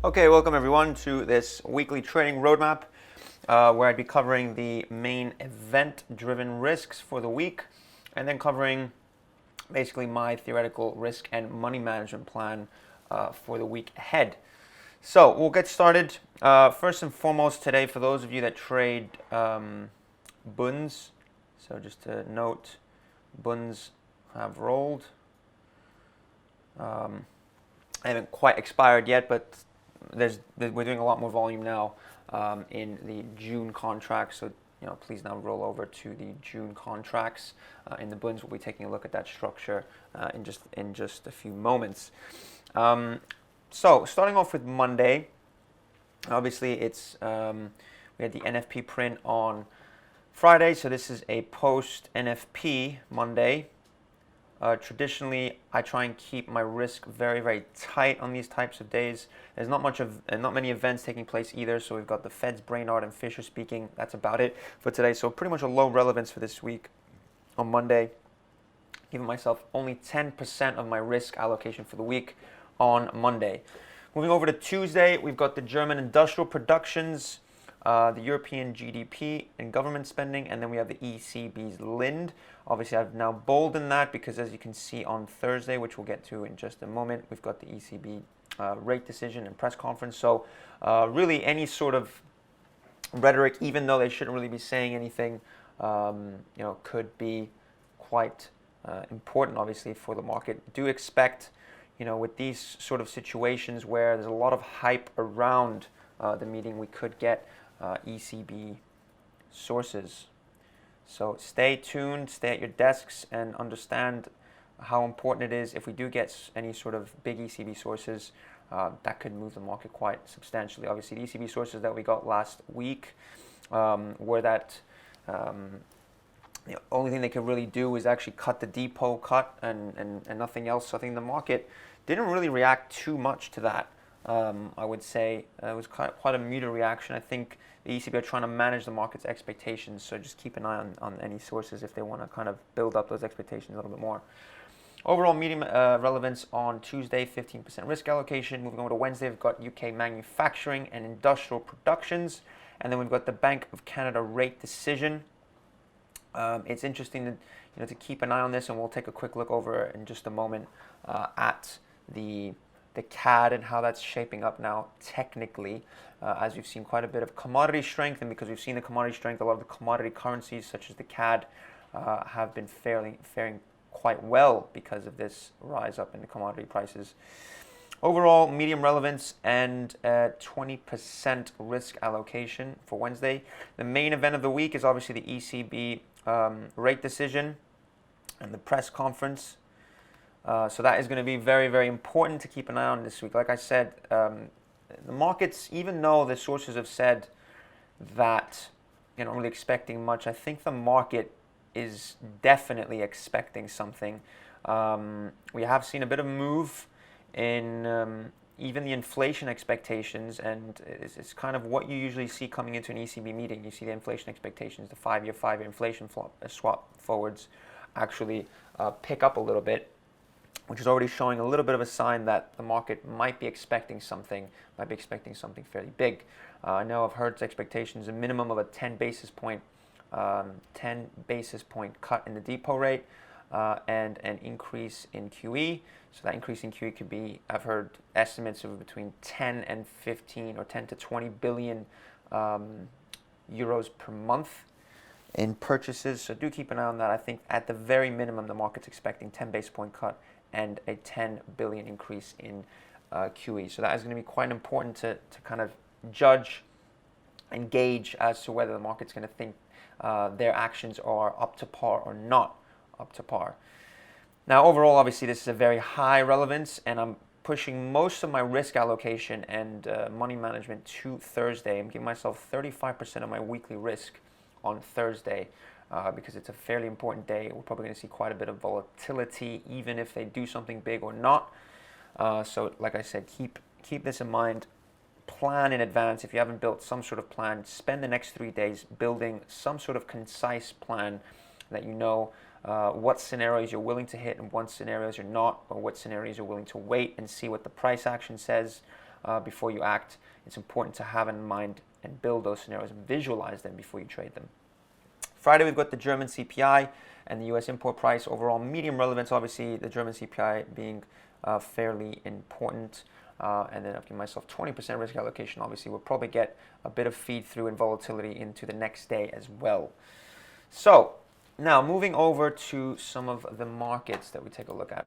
Okay, welcome everyone to this weekly trading roadmap where I'd be covering the main event-driven risks for the week and then covering basically my theoretical risk and money management plan for the week ahead. So we'll get started. First and foremost today, for those of you that trade bunds, so just to note, bunds have rolled. They haven't quite expired yet, but we're doing a lot more volume now in the June contracts. So please now roll over to the June contracts in the bunds. We'll be taking a look at that structure in just a few moments. So starting off with Monday, obviously it's we had the NFP print on Friday, so this is a post NFP Monday. Traditionally, I try and keep my risk very, very tight on these types of days. There's not many events taking place either. So we've got the Fed's Brainard and Fisher speaking. That's about it for today. So pretty much a low relevance for this week on Monday. Giving myself only 10% of my risk allocation for the week on Monday. Moving over to Tuesday, we've got the German industrial productions, the European GDP and government spending, and then we have the ECB's Lind. Obviously, I've now boldened that because, as you can see on Thursday, which we'll get to in just a moment, we've got the ECB rate decision and press conference. So really any sort of rhetoric, even though they shouldn't really be saying anything, could be quite important, obviously, for the market. Do expect, with these sort of situations where there's a lot of hype around the meeting, we could get ECB sources. So stay tuned, stay at your desks, and understand how important it is if we do get any sort of big ECB sources that could move the market quite substantially. Obviously, the ECB sources that we got last week were that the only thing they could really do is actually cut the depot cut and nothing else. So I think the market didn't really react too much to that. I would say it was quite a muted reaction. I think the ECB are trying to manage the market's expectations, so just keep an eye on any sources if they want to kind of build up those expectations a little bit more. Overall medium relevance on Tuesday, 15% risk allocation. Moving over to Wednesday, we've got UK manufacturing and industrial productions, and then we've got the Bank of Canada rate decision. It's interesting to keep an eye on this, and we'll take a quick look over in just a moment at the CAD and how that's shaping up now technically, as we've seen quite a bit of commodity strength, and because we've seen the commodity strength, a lot of the commodity currencies such as the CAD have been faring quite well because of this rise up in the commodity prices. Overall, medium relevance and 20% risk allocation for Wednesday. The main event of the week is obviously the ECB rate decision and the press conference. So that is going to be very, very important to keep an eye on this week. Like I said, the markets, even though the sources have said that you're not really expecting much, I think the market is definitely expecting something. We have seen a bit of move in even the inflation expectations, and it's kind of what you usually see coming into an ECB meeting. You see the inflation expectations, the five-year inflation swap forwards actually pick up a little bit, which is already showing a little bit of a sign that the market might be expecting something fairly big. I know I've heard expectations a minimum of a 10 basis point cut in the depot rate and an increase in QE. So that increase in QE could be, I've heard estimates of between 10 and 15 or 10 to 20 billion euros per month in purchases. So do keep an eye on that. I think at the very minimum, the market's expecting 10 basis point cut and a 10 billion increase in QE. So that is going to be quite important to kind of judge and gauge as to whether the market's going to think their actions are up to par or not up to par. Now, overall, obviously, this is a very high relevance, and I'm pushing most of my risk allocation and money management to Thursday. I'm giving myself 35% of my weekly risk on Thursday. Because it's a fairly important day. We're probably going to see quite a bit of volatility, even if they do something big or not. So, like I said, keep this in mind. Plan in advance. If you haven't built some sort of plan, spend the next 3 days building some sort of concise plan that you know what scenarios you're willing to hit and what scenarios you're not, or what scenarios you're willing to wait and see what the price action says. before you act. It's important to have in mind and build those scenarios and visualize them before you trade them. Friday, we've got the German CPI and the US import price. Overall, medium relevance, obviously, the German CPI being fairly important. And then I've given myself 20% risk allocation. Obviously, we'll probably get a bit of feed through and volatility into the next day as well. So now moving over to some of the markets that we take a look at.